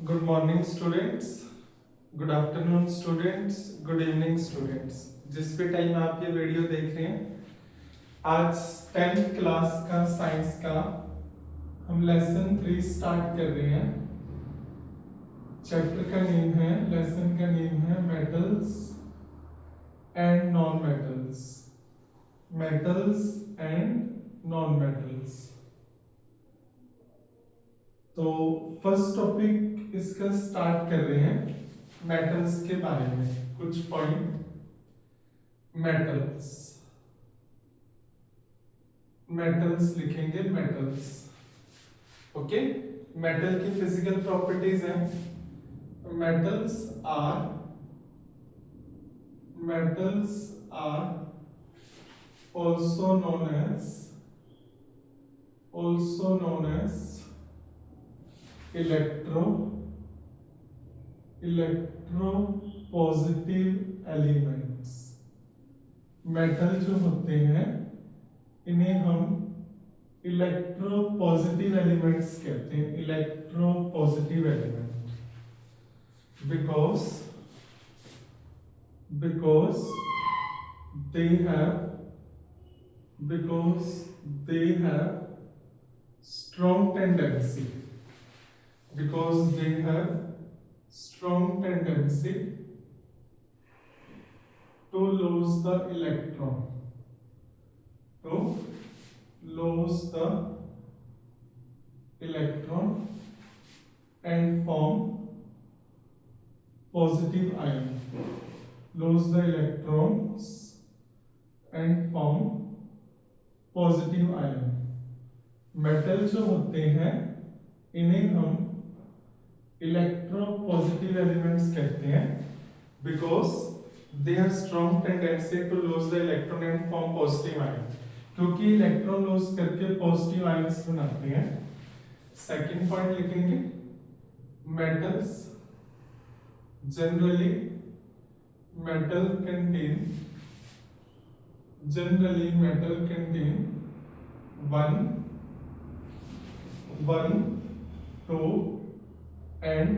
Good morning students, good afternoon students, good evening students, जिस भी time आप ये वीडियो देख रहे हैं। आज 10th क्लास का साइंस का हम लेसन 3 स्टार्ट कर रहे हैं। चैप्टर का नेम है, लेसन का नेम है metals and non metals. Metals and non metals. तो फर्स्ट टॉपिक इसका स्टार्ट कर रहे हैं मेटल्स के बारे में, कुछ पॉइंट। मेटल्स मेटल्स लिखेंगे, मेटल्स। ओके, मेटल की फिजिकल प्रॉपर्टीज हैं। Metals are also known as electropositive elements। Metal जो होते हैं इन्हें हम इलेक्ट्रोपॉजिटिव एलिमेंट्स कहते हैं। Electropositive element because they have strong tendency to lose the electron and form positive ion, lose the electrons and form positive ion। Metal जो होते हैं इन्हें हम इलेक्ट्रोपॉजिटिव एलिमेंट्स कहते हैं because they have strong tendency to lose the electron and form positive ion, क्योंकि electron lose करके positive ions बनाते हैं। सेकंड पॉइंट लिखेंगे, metals generally metal contain one, two and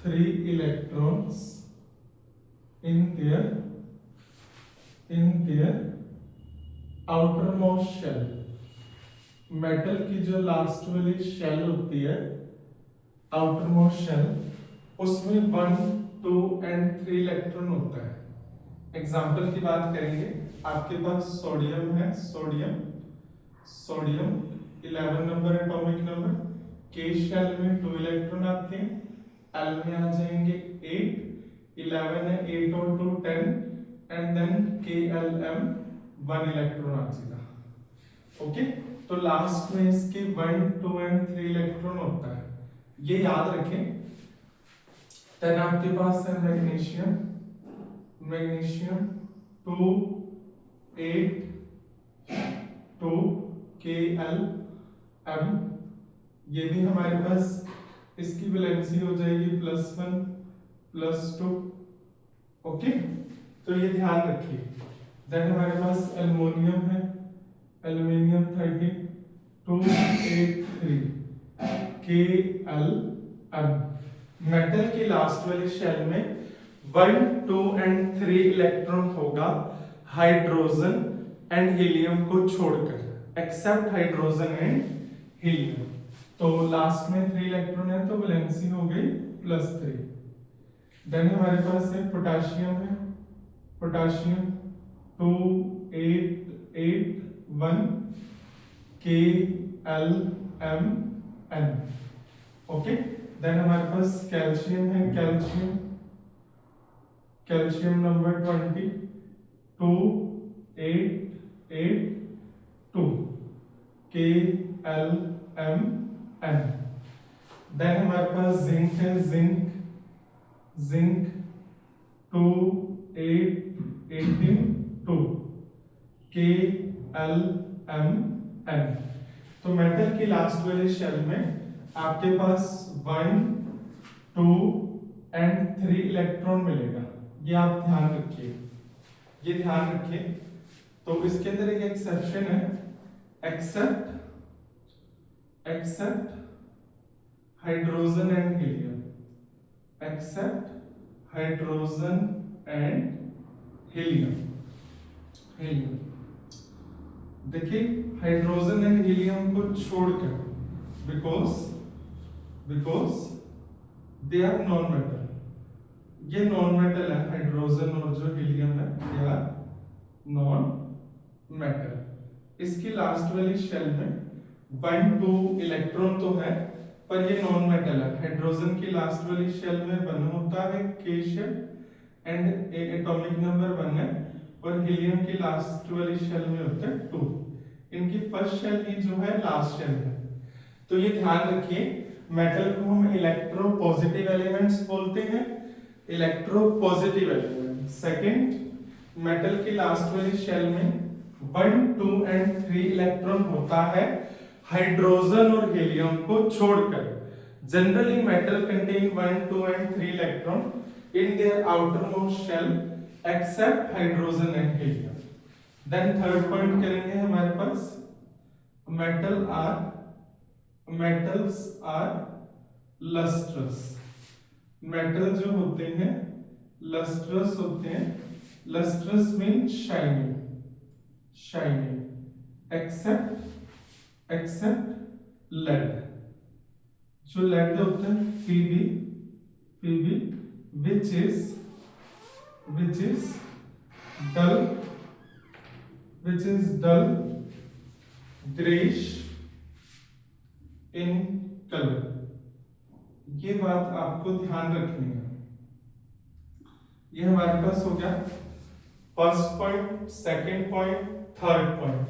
three electrons in their outermost shell। Metal की जो last वाली shell होती है, आउटरमोस्ट शेल, उसमें 1, 2 एंड 3 इलेक्ट्रॉन होता है। एग्जाम्पल की बात करेंगे, आपके पास सोडियम है, सोडियम 11 नंबर एटॉमिक नंबर, के शेल में 2 इलेक्ट्रॉन आते हैं, एल में आ जाएंगे 8, 11 है, 8 और 2 10 एंड देन के एल एम 1 इलेक्ट्रॉन आ जाएगा। ओके, तो लास्ट में इसके 1, 2 एंड 3 इलेक्ट्रॉन होता है, ये याद रखें। देन आपके पास है मैग्नीशियम 2, 8, 2 के एल एम, ये भी हमारे पास इसकी वैलेंसी हो जाएगी +1 +2। ओके, तो ये ध्यान रखिए। देन हमारे पास एल्युमिनियम है, एल्युमिनियम 13, 2, 8, 3 के एल एम। मेटल की लास्ट वाली शेल में 1, 2 एंड 3 इलेक्ट्रॉन होगा हाइड्रोजन एंड हीलियम को छोड़कर, एक्सेप्ट हाइड्रोजन एंड हीलियम। तो लास्ट में 3 इलेक्ट्रॉन है, तो वैलेंसी हो गई +3। देन हमारे पास है पोटाशियम 2, 8, 8 1 के L M N. Okay, then हमारे पास कैल्शियम है, कैल्शियम नंबर 20, 2, 8, 8 2 के एल एम एन। देन हमारे पास जिंक है, जिंक 2, 8, 18 2 के एल एम एन। तो मेटल की लास्ट वाले शेल में आपके पास 1, 2 एंड 3 इलेक्ट्रॉन मिलेगा, ये आप ध्यान रखिए। तो इसके अंदर एक एक्सेप्शन है, except hydrogen and helium, except hydrogen and helium. Helium देखिए हाइड्रोजन एंड हीलियम को छोड़कर, because they are non metal, ये नॉन मेटल है, हाइड्रोजन और जो हीलियम है दे आर नॉन मेटल। इसकी लास्ट वाली शेल में 1-2 इलेक्ट्रॉन तो है पर ये नॉन मेटल है। हाइड्रोजन की लास्ट वाली शेल में 1 होता है, K shell and atomic number 1 है, और हीलियम की लास्ट वाली शेल में होता है 2। इनकी फर्स्ट शेल ही जो है लास्ट शेल है। तो ये ध्यान रखिए, मेटल को हम इलेक्ट्रो पॉजिटिव एलिमेंट्स बोलते हैं, electro positive element. Second, metal की लास्ट वाली शेल में 1, 2 एंड 3 इलेक्ट्रॉन होता है हाइड्रोजन और हीलियम को छोड़कर। Generally metal contain 1, 2 and 3 electron in their outermost shell except hydrogen and helium. Then third point करेंगे हमारे पास metals are lustrous. मेटल जो होते हैं lustrous होते हैं, lustrous means shining except lead. जो lead होते हैं Pb which is dull grayish in color। ये बात आपको ध्यान रखनी है। ये हमारे पास हो गया first point, second point, third point.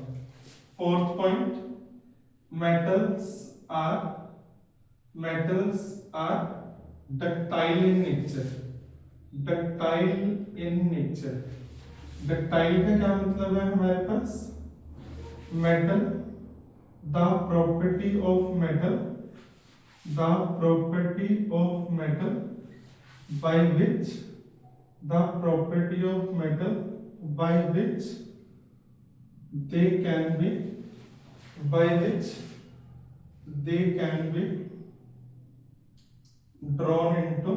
Fourth point, metals are ductile in nature। ductile in nature, ductile का क्या मतलब है हमारे पास? metal, the property of metal by which they can be drawn into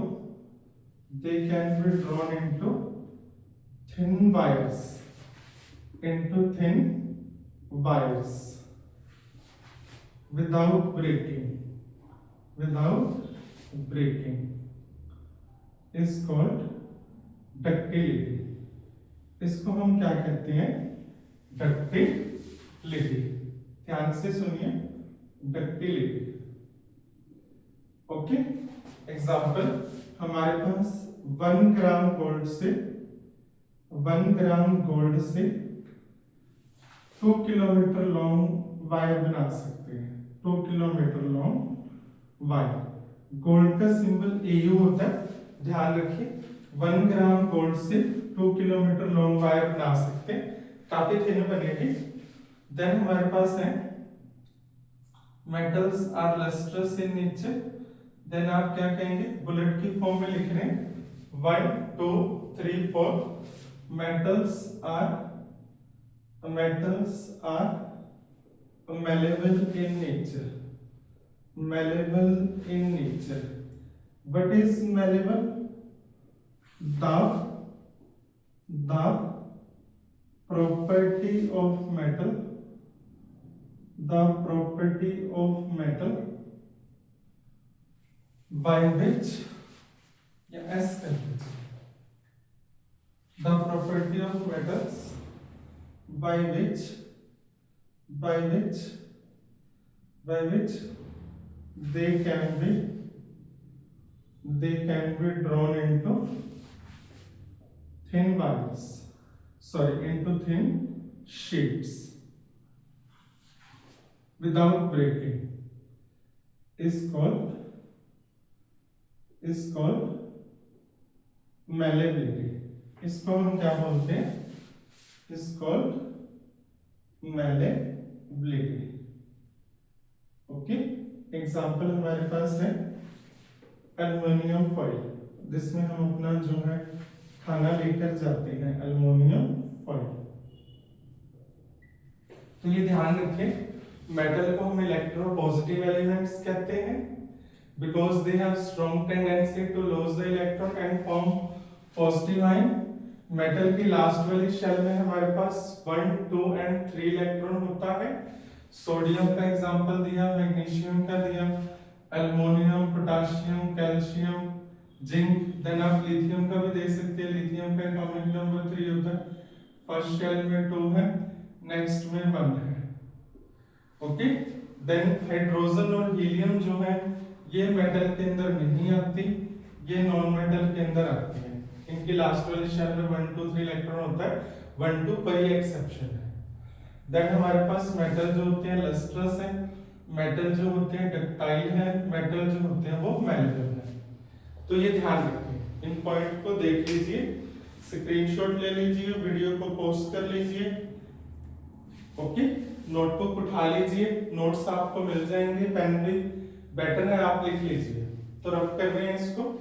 thin wires without breaking is called ductility। इसको हम क्या कहते हैं? ductility। ध्यान से सुनिए, ductility। ओके, एग्जाम्पल हमारे पास 1 ग्राम गोल्ड से 2 किलोमीटर लॉन्ग वायर बना सकते हैं। 2 किलोमीटर लॉन्ग वायर, गोल्ड का सिंबल AU होता है, ध्यान रखिए। 1 ग्राम गोल्ड से 2 किलोमीटर लॉन्ग वायर बना सकते हैं, काफी थिन बनेगी। देन हमारे पास है metals are lustrous in nature. Then आप क्या कहेंगे? बुलेट की फॉर्म में लिख रहे हैं 1, 2, 3, 4। metals are malleable in nature। what is malleable? the property of metal by which the property of metals by which they can be drawn into thin wires, into thin sheets without breaking is called malleability। इसको हम क्या बोलते हैं? is called malleability। Okay, example हमारे पास है aluminium foil, जिसमें हम अपना जो है खाना लेकर जाते हैं, एल्युमिनियम फॉइल। तो ये ध्यान रखें, मेटल को हम इलेक्ट्रो पॉजिटिव एलिमेंट्स कहते हैं, because they have strong tendency to lose the electron and form positive ion. Metal की लास्ट वाली शेल में हमारे पास 1, 2 एंड 3 इलेक्ट्रॉन होता है। सोडियम का एग्जांपल दिया, मैग्नीशियम का दिया, aluminium, potassium, calcium, zinc. Then आप लिथियम का भी दे सकते हैं। लिथियम का एटॉमिक नंबर 3 होता है। फर्स्ट शेल में 2 है, नेक्स्ट में 1 है। ओके। देन हाइड्रोजन और हीलियम जो है ये मेटल के अंदर नहीं आती, ये नॉन मेटल के अंदर आती है। इनकी लास्ट वाली शेल में 1, 2, 3 इलेक्ट्रॉन होता है। 1, 2 पर ही एक्सेप्शन है। देन हमारे पास मेटल जो होते हैं लस्ट्रस है, मेटल जो होते हैं डक्टाइल है, मेटल जो होते हैं वो मैलेबल है। तो ये ध्यान रखें, इन पॉइंट को देख लीजिए, स्क्रीनशॉट ले लीजिए, वीडियो को पोस्ट कर लीजिए। ओके, नोटबुक उठा लीजिए, नोट्स आपको मिल जाएंगे, पेन भी बेटर है आप लिख लीजिए। तो रफ कर रहे हैं इसको।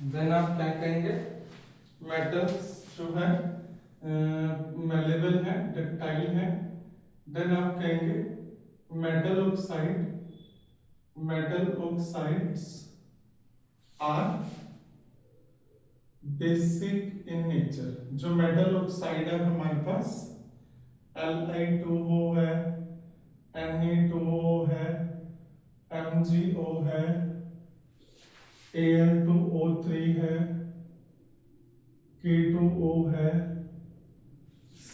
देन आप क्या कहेंगे, मेटल्स जो है मेलेबल है, डक्टाइल है। देन आप कहेंगे metal oxide, metal oxides are basic in nature. जो मेटल ऑक्साइड है हमारे पास Li2O है, Na2O है, MgO है, Al2O3 है, K2O है,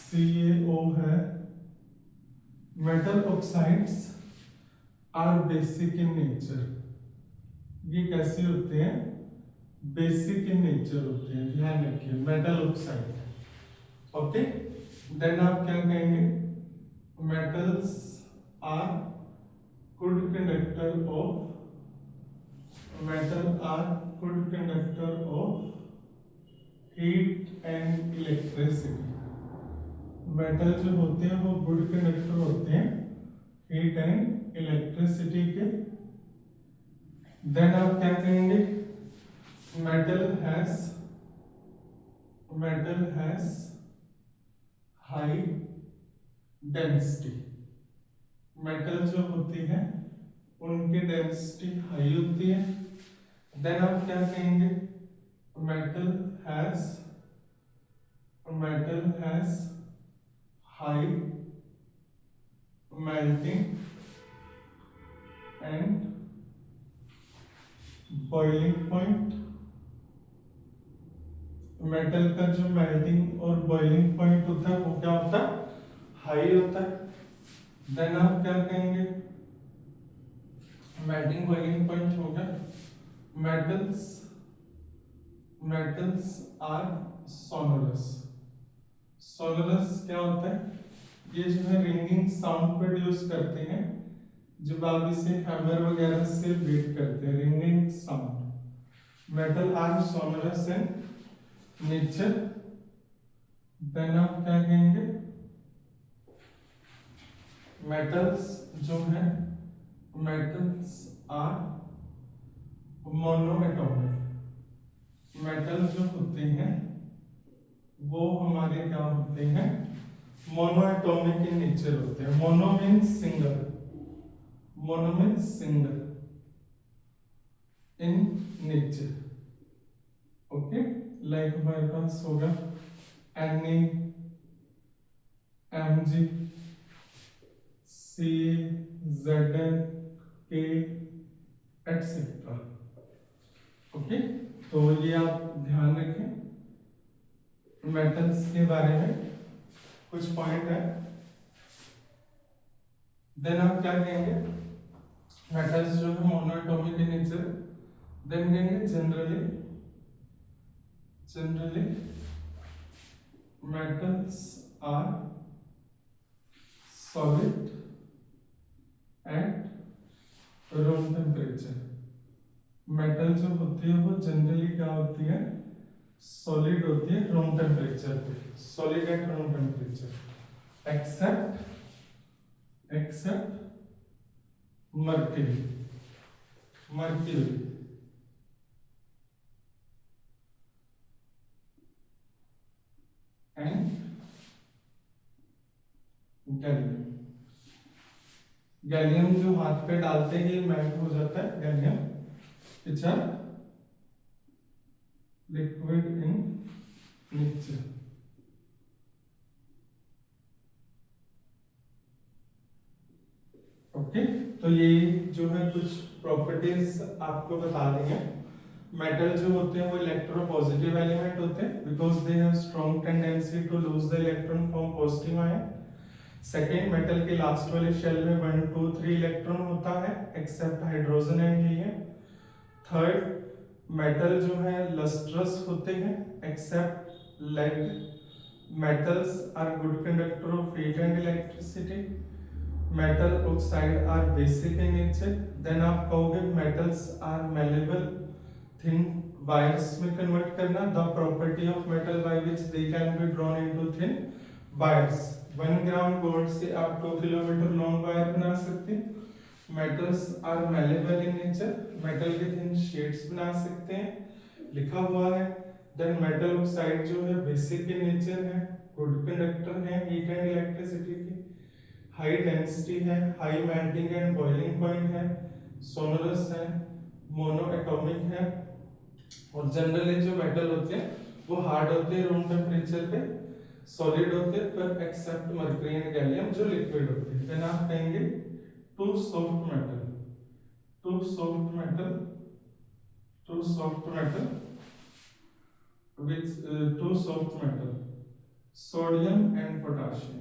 CaO है। Metal oxides are basic in nature. ये कैसे होते हैं, बेसिक इन नेचर होते हैं, ध्यान रखिए, मेटल ऑक्साइड। ओके। देन आप क्या कहेंगे, metals are good conductor of, metal are good conductor of heat and electricity. Metal जो होते हैं वो गुड कंडक्टर होते हैं हीट एंड इलेक्ट्रिसिटी के। देन आप क्या कहेंगे, metal has high density. Metal जो होती है उनकी डेंसिटी हाई होती है। देन आप क्या कहेंगे, metal has high melting and boiling point. Metal का जो मेल्टिंग और बॉइलिंग पॉइंट होता है वो क्या होता है, हाई होता है। देन आप क्या कहेंगे, मेल्टिंग बॉइलिंग पॉइंट हो गया। Metals are sonorous. सोनोरस क्या होता है, ये जो है रिंगिंग साउंड प्रोड्यूस करते हैं जब आप इसे हैमर वगैरह से बीट करते हैं, ringing sound. Metal are sonorous in nature. Then आप क्या कहेंगे, मेटल्स जो है, मेटल्स आर मोनोएटॉमिक। मेटल जो होते हैं वो हमारे क्या होते हैं, मोनोएटॉमिक इन नेचर होते हैं। Mono means single, mono means single इन नेचर। ओके, लाइक हमारे पास होगा Na, Mg, Ca, Zn, K etcetera. Okay, तो ये आप ध्यान रखें। मेटल्स के बारे में कुछ पॉइंट है। देन आप क्या कहेंगे, मेटल्स जो है मोनोएटॉमिक इन नेचर। देन कहेंगे generally metals are solid at room temperature. Metal जो होती है वो जनरली क्या होती है, सॉलिड होती है रूम टेम्परेचर पे, solid at room temperature, except mercury, mercury and gallium. Gallium जो हाथ पे डालते ही मेल्ट हो जाता है, gallium which are liquid in nature. Okay, तो ये जो है कुछ प्रॉपर्टीज आपको बता देंगे। मेटल जो होते हैं वो इलेक्ट्रोपॉजिटिव एलिमेंट होते हैं because they have strong tendency to lose the electron from positive ion. Second, metal के लास्ट वाले शेल में 1 2 3 इलेक्ट्रॉन होता है except hydrogen and helium. Third, metal जो है लस्ट्रस होते हैं except lead. Metals are good conductor of heat and electricity. Metal oxide are basic in nature. Then आप कहोगे metals are malleable, thin wires में कन्वर्ट करना, the property of metal by which they can be drawn into thin wires. 1 gram gold से आप 2 kilometre long wire बना सकते हैं। Metals are malleable in nature, metal के थिन शीट्स बना सकते हैं, लिखा हुआ है। देन मेटल ऑक्साइड जो है बेसिक इन नेचर है, गुड कंडक्टर है हीट एंड इलेक्ट्रिसिटी की, हाई डेंसिटी है, high melting and boiling point है, सोनरस है, मोनो एटॉमिक है। और जनरली जो मेटल होते हैं वो हार्ड होते हैं रूम टेम्परेचर पे, सॉलिड होते हैं पर एक्सेप्ट मर्क्यूरी एंड गैलियम जो लिक्विड होते हैं। देन आप कहेंगे two soft metal, two soft metal, two soft metal which two soft metal, sodium and potassium.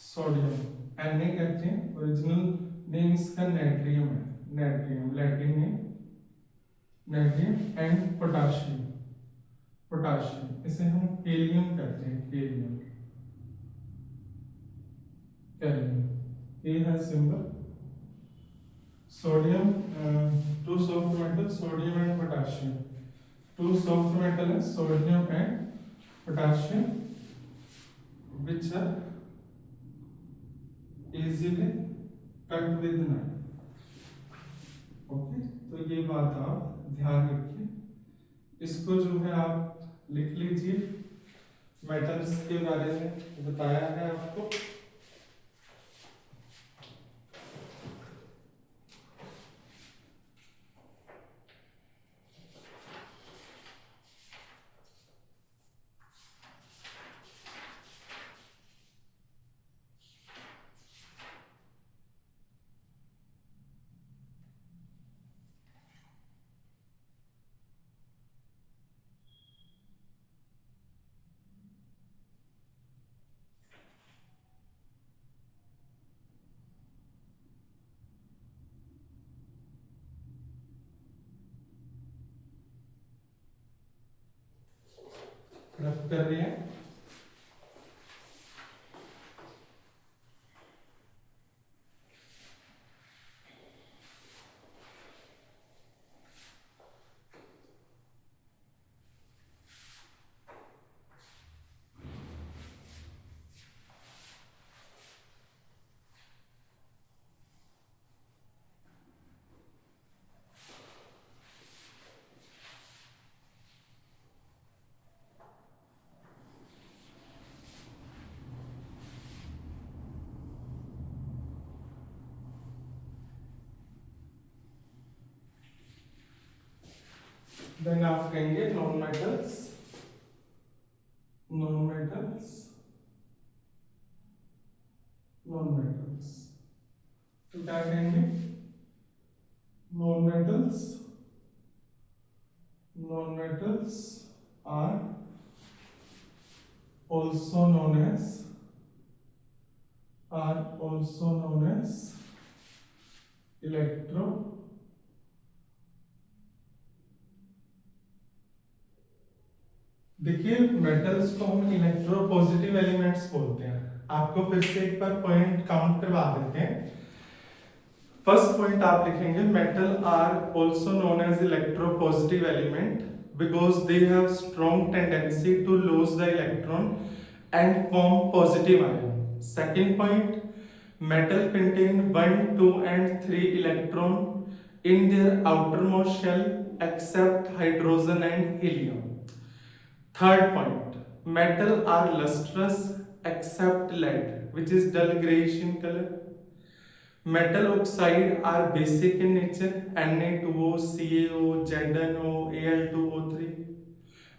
Sodium Na कहते हैं, ओरिजिनल नेम इसका नेट्रियम है, natrium Latin name natrium. And potassium, potassium इसे हम केलियम कहते हैं, केलियम, केलियम ये है symbol. Sodium, two soft metal sodium and potassium, two soft metal है sodium and potassium which are easily cut with knife। Okay, तो ये बात आप ध्यान रखिए, इसको जो है आप लिख लीजिए। मेटल्स के बारे में बताया है आपको। रफ कर रहे हैं। देन आप कहेंगे non metals, non metals, non metals. तो क्या कहेंगे, non metals, non metals are also known as, are also known as electro देखिए मेटल्स को हम इलेक्ट्रोपॉजिटिव एलिमेंट्स बोलते हैं। आपको फिर से एक बार पॉइंट काउंट करवा देते हैं। फर्स्ट पॉइंट आप लिखेंगे metal are also known as electropositive element because they have strong tendency to lose the electron and form positive ion. Second point, metal contain 1, 2 and 3 electron in their outermost shell except hydrogen and helium. Third point, metal are lustrous except lead which is dull grayish in color. Metal oxide are basic in nature, Na2O, CaO, ZnO, Al2O3.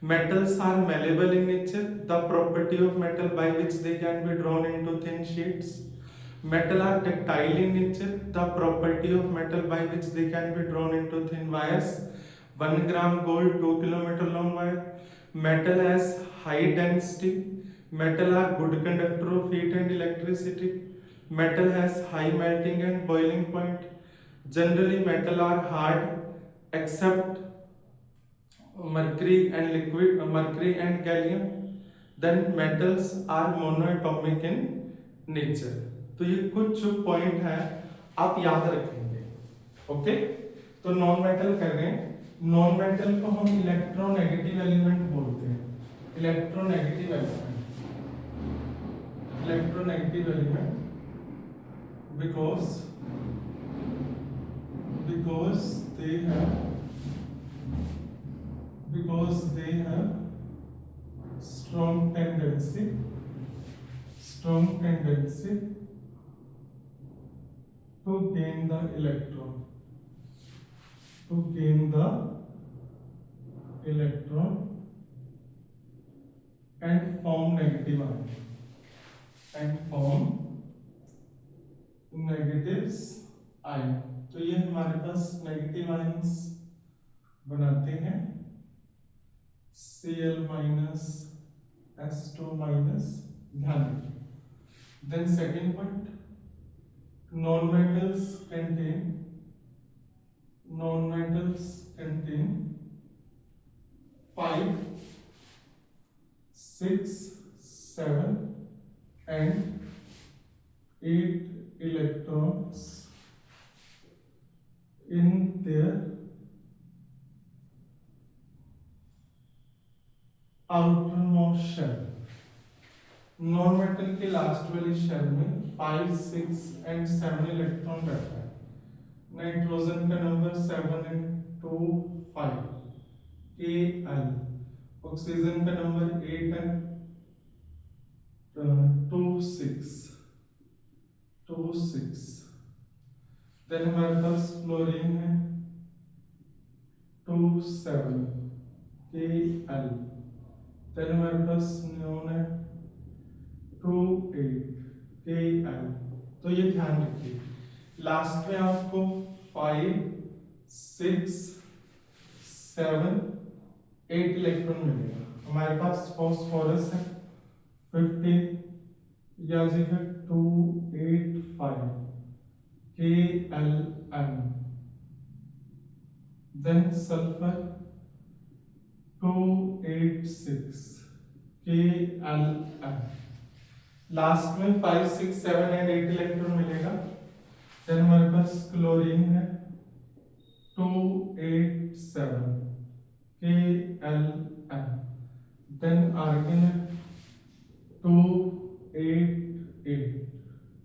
Metals are malleable in nature, the property of metal by which they can be drawn into thin sheets. Metal are ductile in nature, the property of metal by which they can be drawn into thin wires. 1 gram gold, 2 kilometer long wire. Metal has high density. Metal are good conductor of heat and electricity. Metal has high melting and boiling point. Generally, metal are hard except mercury and mercury and gallium. Then metals are monoatomic in nature. तो ये कुछ जो point है आप याद रखेंगे. Okay, तो non metal कर रहे हैं. नॉन मेटल को हम इलेक्ट्रोनेगेटिव एलिमेंट बोलते हैं. Electronegative element because they have strong tendency to gain the electron and form negative ion negatives ion. तो ये हमारे पास नेगेटिव आयंस बनाते हैं Cl minus S2 minus. ध्यान रखिए. Then second point, non-metals contain 5, 6, 7 and 8 electrons in their outermost shell. Non metal के last वाली shell में 5, 6 एंड 7 इलेक्ट्रॉन रहता है. नाइट्रोजन का नंबर 7 and 2, 5 Kl. ऑक्सीजन का नंबर 8 and 2, 6. देन हमारे पास फ्लोरीन है 2, 7 Kl. देन हमारे पास नियोन है 2, 8 Kl. तो ये ध्यान रखिए. लास्ट में आपको 5, 6, 7, 8 इलेक्ट्रॉन मिलेगा. हमारे पास फॉस्फोरस है 15 या जगह 2, 8, 5 Klm. Then sulphur 2, 8, 6 Klm. Last में 5, 6, 7 एंड 8 इलेक्ट्रॉन मिलेगा. देन हमारे पास क्लोरीन है 2, 8, 7 Klm. देन आर्गन है 2, 8, 8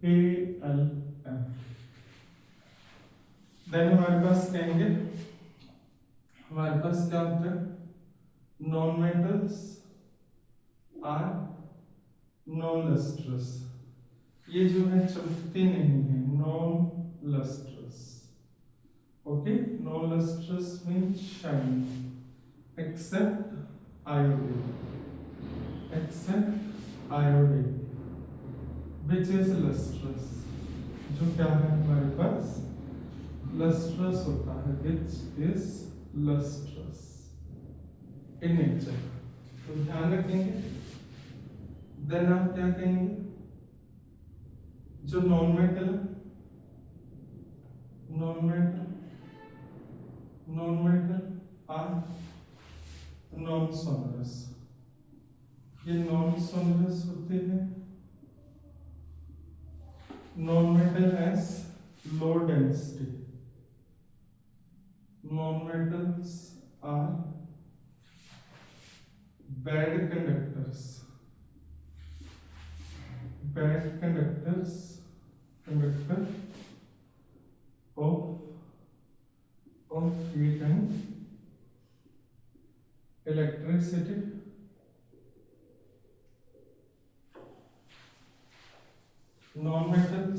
Klm. देन हमारे पास कहेंगे हमारे पास क्या होता है non metals are non lustrous. ये जो है चमकती नहीं है. Non lustrous. Okay, non lustrous means shine except iodine which is lustrous. जो क्या है हमारे पास लस्ट्रस होता है. Which is lustrous in nature. तो ध्यान रखेंगे. देन आप क्या कहेंगे जो non metal are non sonorous. ये नॉन सोनरस होते हैं. Non metal has low density. Non-metals are bad conductors. Bad conductor of heat and electricity. Non-metal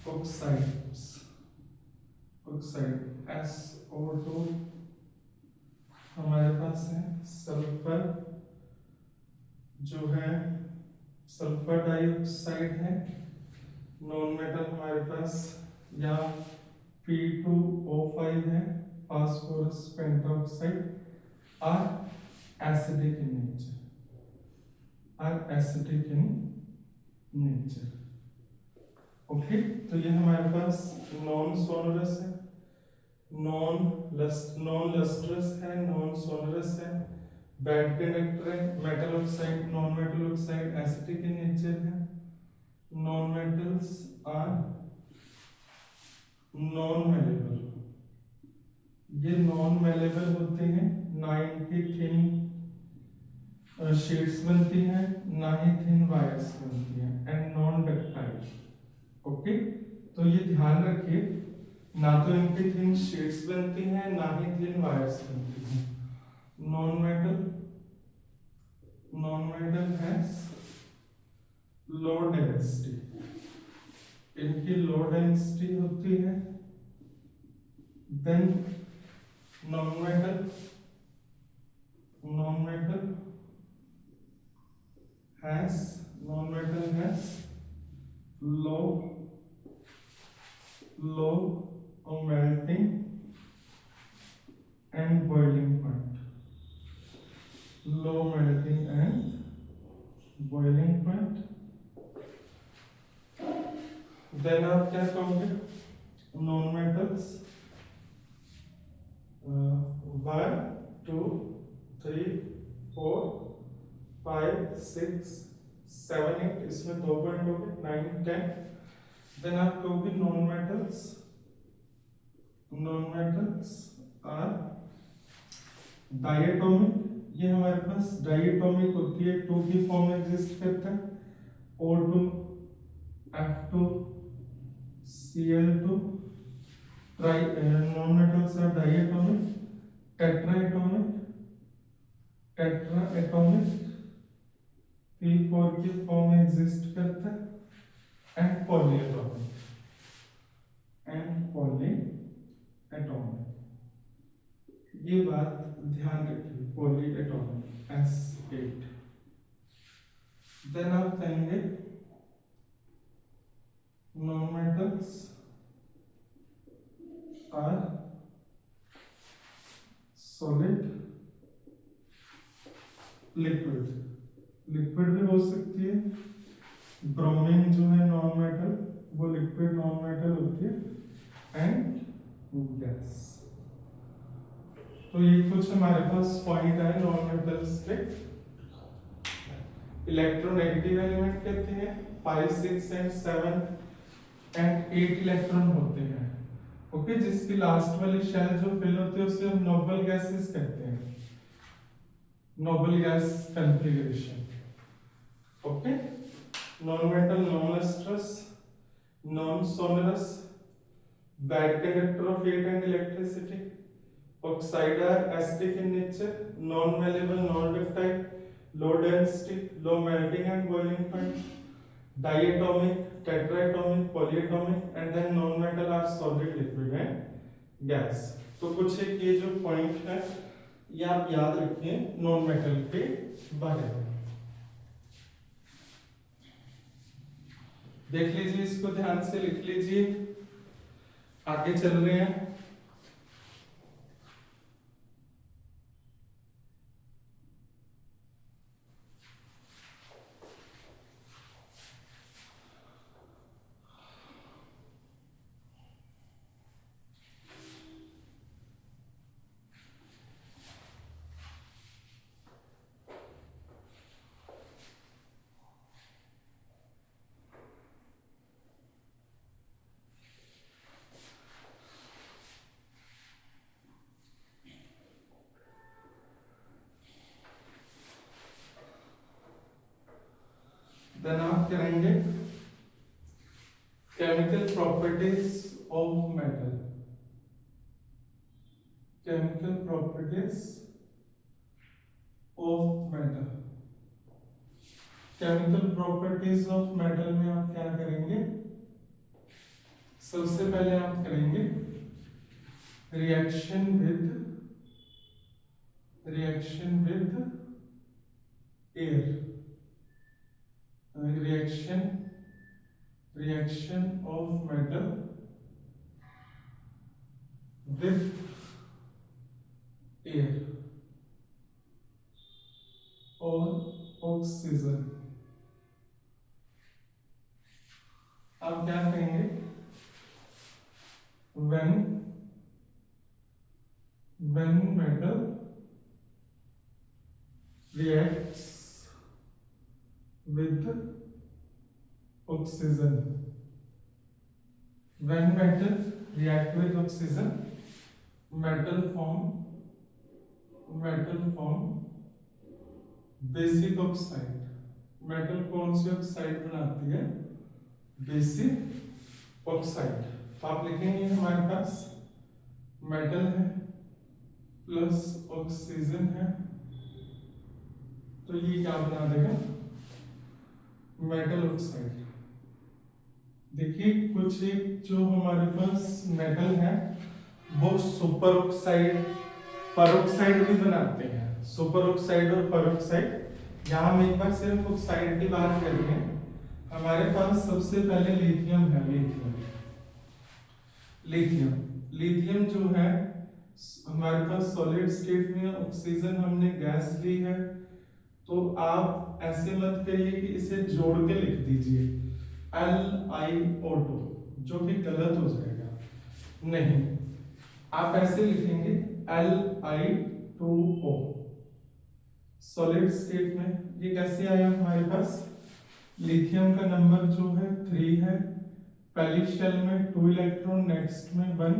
oxides, SO2 हमारे पास है, सल्फर जो है सल्फर डाइऑक्साइड है, नॉन मेटल हमारे पास, या P2O5 है, phosphorus pentoxide, are acidic in nature, okay. तो ये हमारे पास नॉन सोनरस है, नॉन लस्ट्रस है, नॉन सोनरस है, बैड कंडक्टर है, metal oxide, non metal oxide acidic in nature है, non metals are non malleable, ये नॉन मेलेबल होते हैं, ना इनकी थिन शीट्स बनती हैं, ना ही थिन वायर्स बनती हैं, एंड नॉन डक्टाइल, ओके। तो ये ध्यान रखिए, ना तो इनकी थिन शीट्स बनती हैं, ना ही थिन वायर्स बनती हैं। Non metal has low density, इनकी लो डेंसिटी होती है। Then non metal has low melting and boiling point, low melting and boiling point। देन आप क्या कहोगे, नॉन मेटल्स 1 2 3 4 5 6 7 8, इसमें 2 पॉइंट हो गए, 9 10। देन आप कहोगे नॉन मेटल्स आर डायटोमिक, ये हमारे पास डायटोमिक होती है, 2 की फॉर्म एग्जिस्ट करता है, O2 F2 Cl2, non metals are diatomic, tetratomic P4 की फॉर्म एग्जिस्ट करता है, एंड पॉलीएटोमिक, ये बात ध्यान रखिए, पॉलीएटोमिक S8। देन आप कहेंगे non metals are solid, liquid भी हो सकती है, ब्रोमीन जो है नॉन मेटल, वो लिक्विड नॉन मेटल होती है, एंड गैस। तो ये कुछ हमारे पास पॉइंट है नॉन मेटल्स के। इलेक्ट्रोनेगेटिव एलिमेंट कहते हैं, 5 6 एंड 7 एंड 8 इलेक्ट्रॉन होते हैं, ओके। जिसकी लास्ट वाली शेल जो फिल होती है उसे हम नोबल गैसेस कहते हैं, noble gas configuration, okay. Non metal, non lustrous, non sonorous, bad conductor of heat and electricity, oxide are acidic in nature, non-malleable, non-ductile, low density, low melting and boiling point, diatomic, tetraatomic, polyatomic, and then non-metal are solid, liquid and gas। तो कुछ एक ये जो point है ये आप याद रखिए नॉन मेटल के बारे में। देख लीजिए, इसको ध्यान से लिख लीजिए, आगे चल रहे हैं। देन आप करेंगे chemical properties of metal, chemical properties of metal. Chemical properties of metal में आप क्या करेंगे, सबसे पहले आप करेंगे reaction with air, reaction of metal with air और ऑक्सीजन। आप क्या कहेंगे, when metal reacts with oxygen, when metal react with oxygen, metal form basic oxide. Metal कौन सी ऑक्साइड बनाती है, बेसिक ऑक्साइड। तो आप लिखेंगे हमारे पास मेटल है प्लस ऑक्सीजन है, तो ये क्या बना देगा, मेटल ऑक्साइड। देखिए कुछ एक जो हमारे पास मेटल है वो सुपर ऑक्साइड परऑक्साइड भी बनाते हैं, सुपर ऑक्साइड और परऑक्साइड। यहाँ हम एक बार सिर्फ ऑक्साइड की बात कर रहे हैं। हमारे पास सबसे पहले लिथियम है, लिथियम जो है हमारे पास सॉलिड स्टेट में, ऑक्सीजन हमने गैस ली है, तो आप ऐसे मत करिए कि इसे जोड़ के लिख दीजिए LiO2, जो कि गलत हो जाएगा। नहीं, आप ऐसे लिखेंगे Li2O सॉलिड स्टेट में। ये कैसे आया हमारे पास, लिथियम का नंबर जो है 3 है, पहली शेल में 2 इलेक्ट्रॉन, नेक्स्ट में 1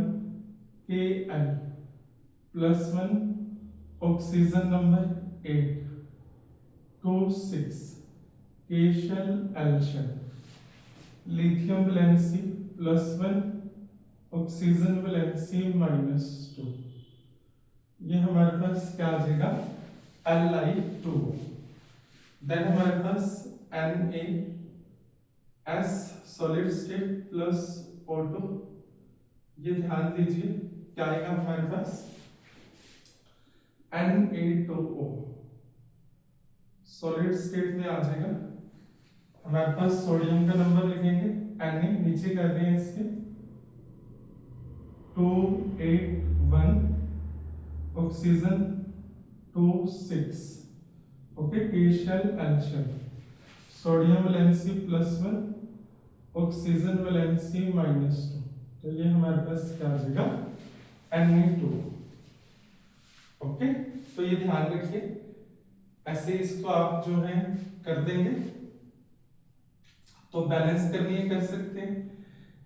Kl +1, oxygen number 8 2 6 K shell L shell, lithium valency +1, oxygen valency -2। ये हमारे पास क्या आ जाएगा, Li2। देन हमारे पास NaS solid state plus O2, ये ध्यान दीजिए क्या आएगा हमारे पास, Na2O सॉलिड स्टेट में आ जाएगा। हमारे पास सोडियम का नंबर लिखेंगे, Na नीचे कर रहे हैं इसके 281, oxygen 2 6, okay, K shell L shell, sodium valency +1, oxygen valency -2, तो ये हमारे पास क्या आ जाएगा, Na2। ओके, तो ये ध्यान रखिए, ऐसे इसको आप जो है कर देंगे तो बैलेंस करनी है, कर सकते हैं।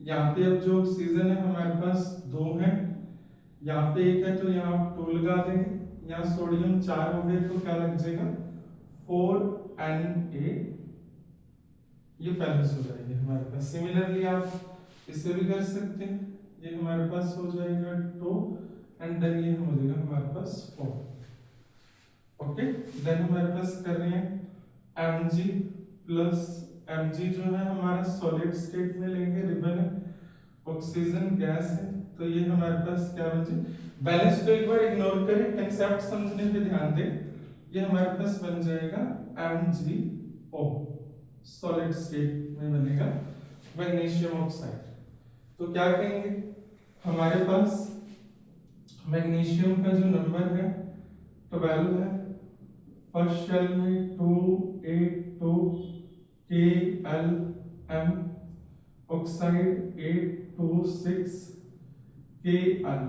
यहाँ पे अब जो ऑक्सीजन है हमारे पास 2 है, यहाँ पे 1 है, तो यहाँ आप 2 लगा देंगे। यहाँ सोडियम 4 हो गए तो क्या लग जाएगा 4Na, ये बैलेंस हो जाएगी हमारे पास। सिमिलरली आप इसे भी कर सकते हैं, ये हमारे पास हो जाएगा 2 एंड देन ये हो जाएगा हमारे पास 4। ओके, देन हमारे पास कर रहे हैं Mg प्लस, Mg जो है हमारा सॉलिड स्टेट में लेंगे, रिबन है, ऑक्सीजन गैस है, तो ये हमारे पास क्या बन जाए, बैलेंस को एक बार इग्नोर करें, कंसेप्ट समझने पे ध्यान दें। ये हमारे पास बन जाएगा MgO सॉलिड स्टेट में बनेगा मैग्नीशियम ऑक्साइड। तो क्या कहेंगे, हमारे पास मैग्नीशियम का जो नंबर है 12 है, फर्स्ट शेल में 282 KLM, ऑक्साइड 826 KL,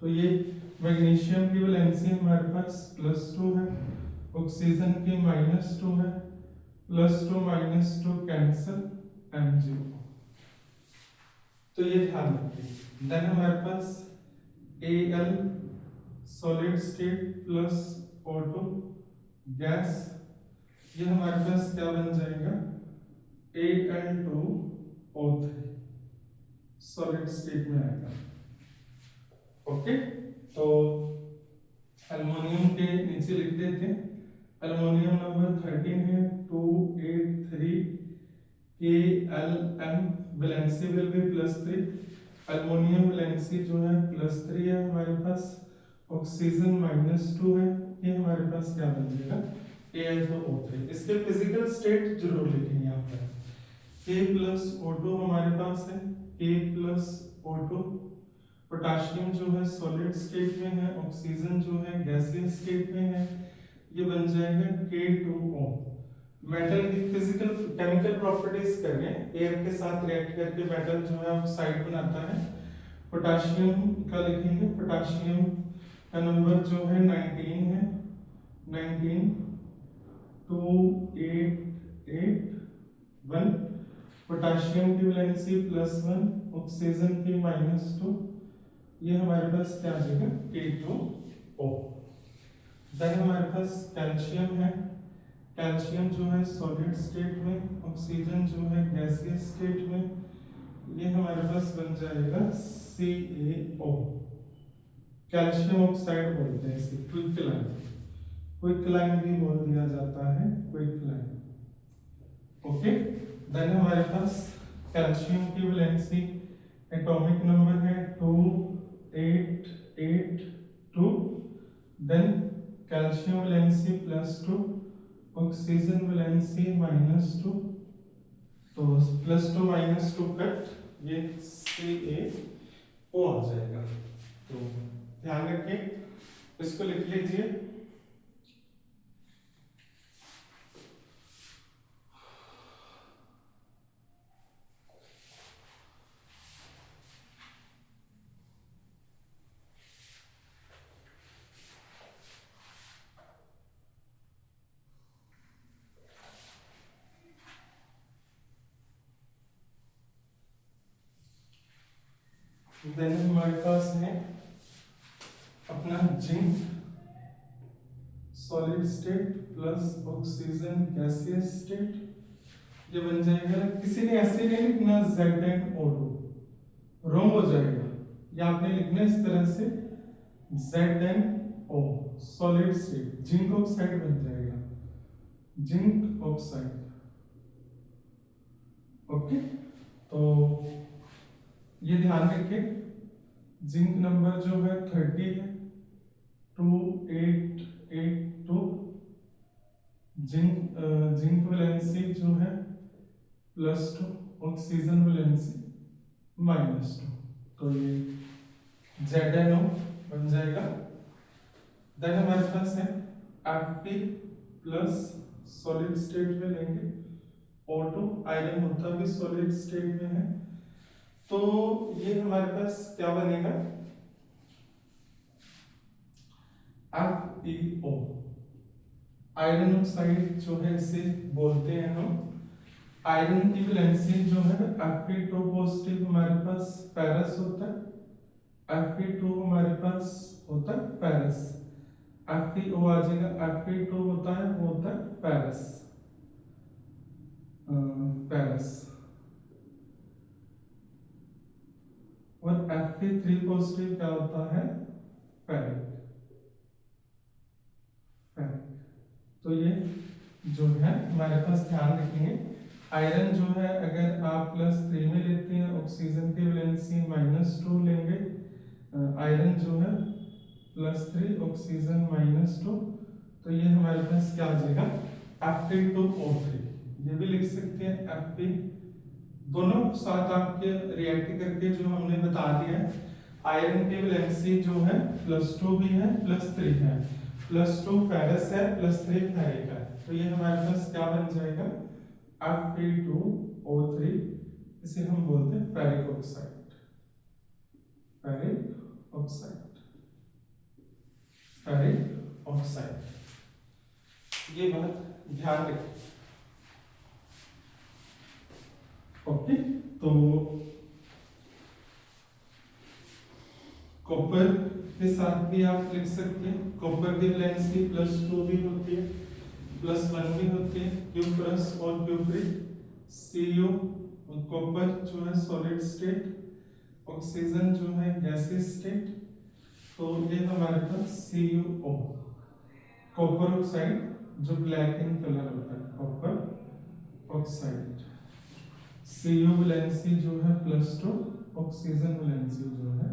तो ये मैग्नीशियम की वैलेंसी हमारे पास +2 है, ऑक्सीजन की -2 है, +2 -2 कैंसिल Mg, तो ये ध्यान रखिए। देन हमारे पास Al solid state plus O2 gas, ये हमारे पास क्या बन जाएगा Al2O3 सॉलिड स्टेट में आएगा। ओके, तो एल्युमिनियम के नीचे लिख देते हैं, एल्युमिनियम नंबर 13 है 283 KLM, valency will be +3, aluminium valency जो है +3 है हमारे पास, ऑक्सीजन -2 है, ये हमारे पास क्या बन जाएगा Al2O3। इसके फिजिकल स्टेट जरूर लिखें यहाँ पर, K+O2 हमारे पास है, K+O2, पोटाशियम जो है सॉलिड स्टेट में है, ऑक्सीजन जो है गैसियस स्टेट में है, ये बन जाएगा K2O। मेटल की फिजिकल केमिकल प्रॉपर्टीज कर रहे हैं, एयर के साथ रिएक्ट करके मेटल जो है ऑक्साइड बनाता है। पोटाशियम का लिखेंगे, पोटाशियम का नंबर जो है 19 है, 19 2881, पोटाशियम की वैलेंसी +1, ऑक्सीजन की -2, ये हमारे पास क्या आ जाएगा K2O। देन हमारे पास कैल्शियम है, कैल्शियम जो है सॉलिड स्टेट में, ऑक्सीजन जो है गैसियस स्टेट में, ये हमारे पास बन जाएगा CaO, कैल्शियम ऑक्साइड बोलते हैं इसे, क्विकलाइन, क्विकलाइन भी बोल दिया जाता है, क्विकलाइन। ओके, देन हमारे पास कैल्शियम की वैलेंसी एटॉमिक नंबर है 2882, देन कैल्शियम वैलेंसी +2, ऑक्सीजन वैलेंसी -2, तो +2 -2 कट, ये CaO आ जाएगा। तो ध्यान रखें, इसको लिख लीजिए, देन हमारे पास है अपना zinc solid state plus oxygen gaseous state, ये बन जाएगा, किसी ने ऐसे नहीं लिखना ZnO2, रॉन्ग हो जाएगा, ये आपने लिखना इस तरह से ZnO solid state, zinc oxide बन जाएगा, जिंक ऑक्साइड। ओके, तो ये ध्यान रखिए, जिंक नंबर जो है 30 है, 2882, जिंक वैलेंसी जो है +2, ऑक्सीजन वैलेंसी -2, तो ये ZnO बन जाएगा। देन हमारे पास है Fe प्लस, सॉलिड स्टेट में लेंगे, O2, आयरन होता भी सॉलिड स्टेट में है, तो ये हमारे पास क्या बनेगा FeO, आयरन ऑक्साइड जो है इसे बोलते हैं हम। आयरन की वैलेंसी जो है Fe2 पॉजिटिव हमारे पास फेरस होता है, Fe2 हमारे पास होता है फेरस, FeO आ जाएगा, Fe2 होता है वो होता है फेरस, फेरस, और Fe3 पॉजिटिव क्या होता है फेरिक, फेरिक। तो ये जो है हमारे पास ध्यान रखेंगे, आयरन जो है अगर आप +3 में लेते हैं, ऑक्सीजन की वैलेंसी -2 लेंगे, आयरन जो है +3, ऑक्सीजन -2, तो ये हमारे पास क्या आ जाएगा Fe2O3, ये भी लिख सकते हैं Fe, दोनों साथ आपके रिएक्ट करके जो हमने बता दिया है, आयरन की वैलेंसी जो है +2 भी है +3 है, +2 फेरस है +3 फेरिक है, तो ये हमारे पास क्या बन जाएगा Fe2O3, इसे हम बोलते हैं ferric oxide, ferric oxide, ferric oxide, ये बात ध्यान रखें। ओके, तो कॉपर के साथ भी आप लिख सकते हैं, कॉपर की वैलेंसी +2 भी होती है, +1 भी होती है, Q+ और Q3, Cu कॉपर जो है सॉलिड स्टेट, ऑक्सीजन जो है गैसियस स्टेट, तो ये हमारे पास CuO कॉपर ऑक्साइड जो ब्लैक इन कलर होता है, कॉपर ऑक्साइड। Cu वैलेंसी जो है +2, ऑक्सीजन वैलेंसी जो है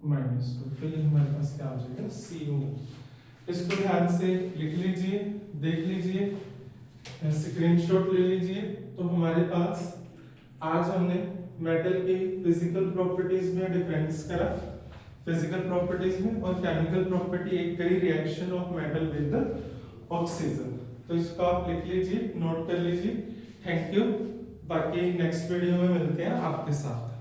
-2, तो ये हमारे पास क्या आ जाएगा Cu। इसको ध्यान से लिख लीजिए, देख लीजिए, स्क्रीनशॉट ले लीजिए। तो हमारे पास आज हमने मेटल की फिजिकल प्रॉपर्टीज में डिफरेंस करा, फिजिकल प्रॉपर्टीज में, और केमिकल प्रॉपर्टी एक करी, reaction of metal with oxygen. तो इसको आप लिख लीजिए, नोट कर लीजिए। Thank you. बाकी नेक्स्ट वीडियो में मिलते हैं आपके साथ।